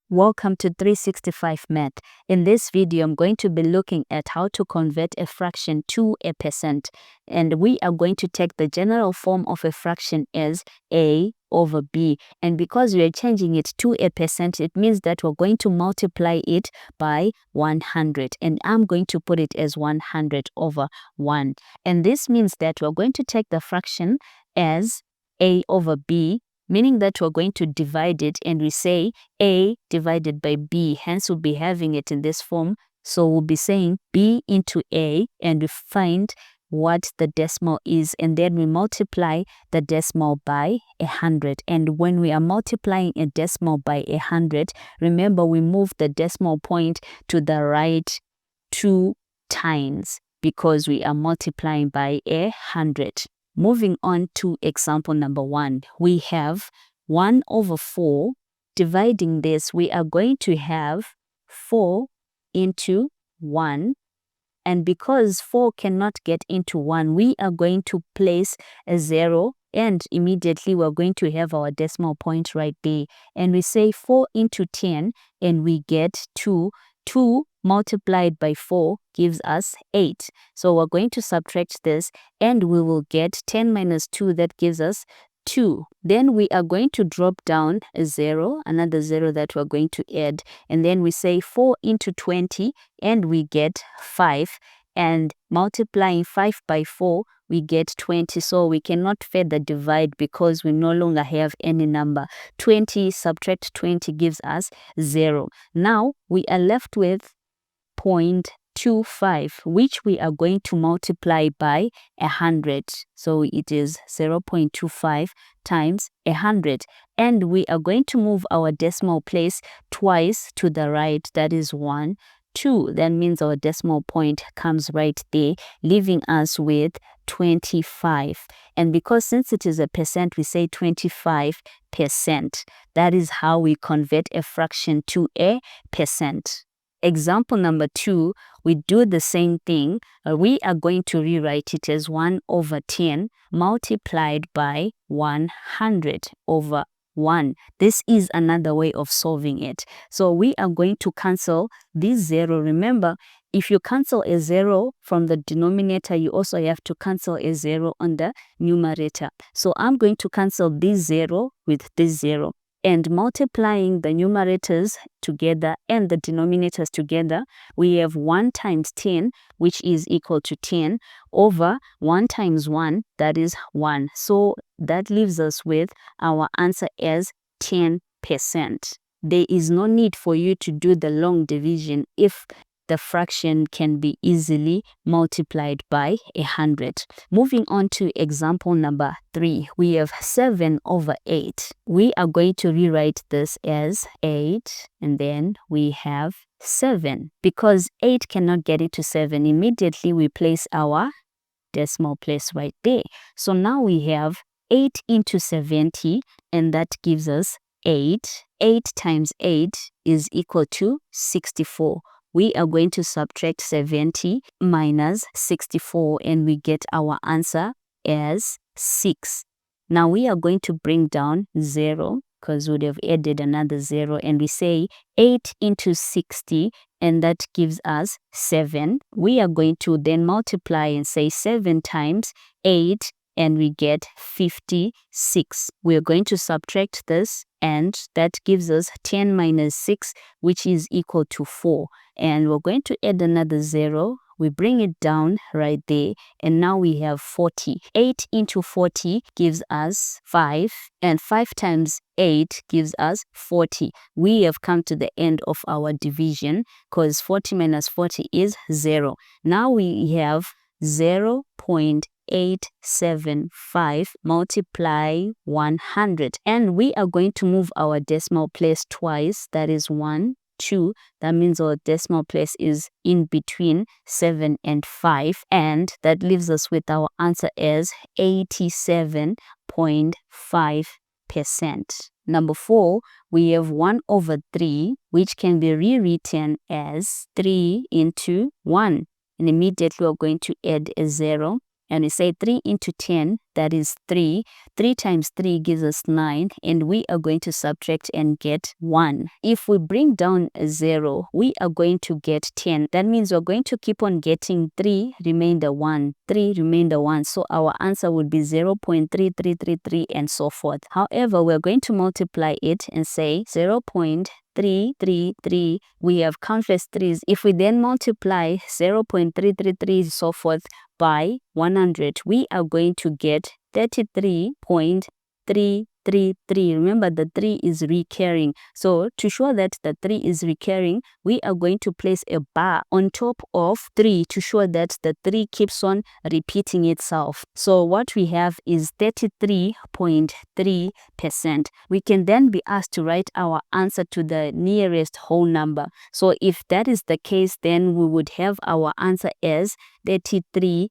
Welcome to 365 Math. In this video, I'm going to be looking at how to convert a fraction to a percent. And we are going to take the general form of a fraction as A over B. And because we are changing it to a percent, it means that we're going to multiply it by 100. And I'm going to put it as 100 over 1. And this means that we're going to take the fraction as A over B, meaning that we're going to divide it, and we say A divided by B. Hence, we'll be having it in this form. So we'll be saying B into A, and we find what the decimal is, and then we multiply the decimal by 100. And when we are multiplying a decimal by 100, remember we move the decimal point to the right 2 times because we are multiplying by 100. Moving on to example number 1, we have 1 over 4. Dividing this, we are going to have 4 into 1. And because 4 cannot get into 1, we are going to place a 0. And immediately we're going to have our decimal point right there. And we say 4 into 10, and we get 2. 2 multiplied by 4 gives us 8. So we're going to subtract this, and we will get 10 minus 2, that gives us 2. Then we are going to drop down a 0, another 0 that we're going to add. And then we say 4 into 20, and we get 5. And multiplying 5 by 4, we get 20. So we cannot further divide because we no longer have any number. 20 subtract 20 gives us 0. Now we are left with 0.25, which we are going to multiply by 100. So it is 0.25 times 100. And we are going to move our decimal place twice to the right, that is 1, 2. That means our decimal point comes right there, leaving us with 25. And because since it is a percent, we say 25%. That is how we convert a fraction to a percent. Example number 2, we do the same thing. We are going to rewrite it as 1 over 10 multiplied by 100 over 1. This is another way of solving it. So we are going to cancel this 0. Remember, if you cancel a 0 from the denominator, you also have to cancel a 0 on the numerator. So I'm going to cancel this 0 with this 0. And multiplying the numerators together and the denominators together, we have 1 times 10, which is equal to 10, over 1 times 1, that is 1. So that leaves us with our answer as 10%. There is no need for you to do the long division if the fraction can be easily multiplied by 100. Moving on to example number 3, we have 7 over 8. We are going to rewrite this as 8, and then we have 7. Because 8 cannot get into 7, immediately we place our decimal place right there. So now we have 8 into 70, and that gives us 8. 8 times 8 is equal to 64. We are going to subtract 70 minus 64, and we get our answer as 6. Now we are going to bring down 0 because we would have added another 0, and we say 8 into 60, and that gives us 7. We are going to then multiply and say 7 times 8, and we get 56. We are going to subtract this, and that gives us 10 minus 6, which is equal to 4. And we're going to add another 0. We bring it down right there, and now we have 40. 8 into 40 gives us 5, and 5 times 8 gives us 40. We have come to the end of our division because 40 minus 40 is 0. Now we have 0.875 multiply 100, and we are going to move our decimal place twice, that is 1, 2. That means our decimal place is in between 7 and 5, and that leaves us with our answer as 87.5%. Number 4, we have 1 over 3, which can be rewritten as 3 into 1. And immediately we're going to add a 0. And we say 3 into 10, that is 3. 3 times 3 gives us 9, and we are going to subtract and get 1. If we bring down a 0, we are going to get 10. That means we're going to keep on getting 3 remainder 1, 3 remainder 1. So our answer would be 0.3333 and so forth. However, we're going to multiply it and say 0.333. We have countless 3's. If we then multiply 0.333 so forth by 100, we are going to get 33.333. Remember, the 3 is recurring. So to show that the 3 is recurring, we are going to place a bar on top of 3 to show that the 3 keeps on repeating itself. So what we have is 33.3%. We can then be asked to write our answer to the nearest whole number. So if that is the case, then we would have our answer as 33%,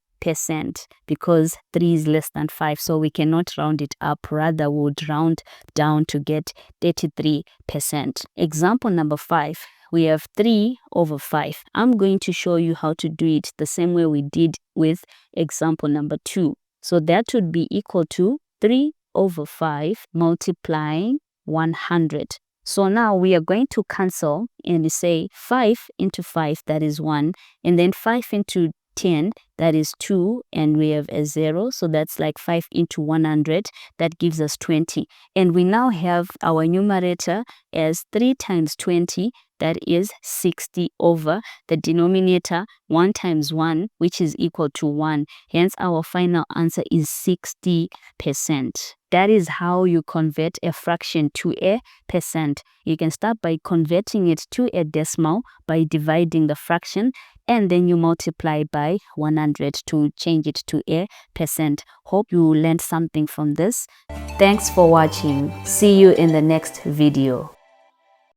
because 3 is less than 5, so we cannot round it up, rather we would round down to get 33%. Example number 5, we have 3 over 5. I'm going to show you how to do it the same way we did with example number 2. So that would be equal to 3 over 5 multiplying 100. So now we are going to cancel and say 5 into 5, that is 1, and then 5 into 10, that is 2, and we have a 0, so that's like 5 into 100, that gives us 20. And we now have our numerator as 3 times 20, that is 60, over the denominator 1 times 1, which is equal to 1. Hence our final answer is 60%. That is how you convert a fraction to a percent. You can start by converting it to a decimal by dividing the fraction, and then you multiply by 100 to change it to a percent. Hope you learned something from this. Thanks for watching. See you in the next video.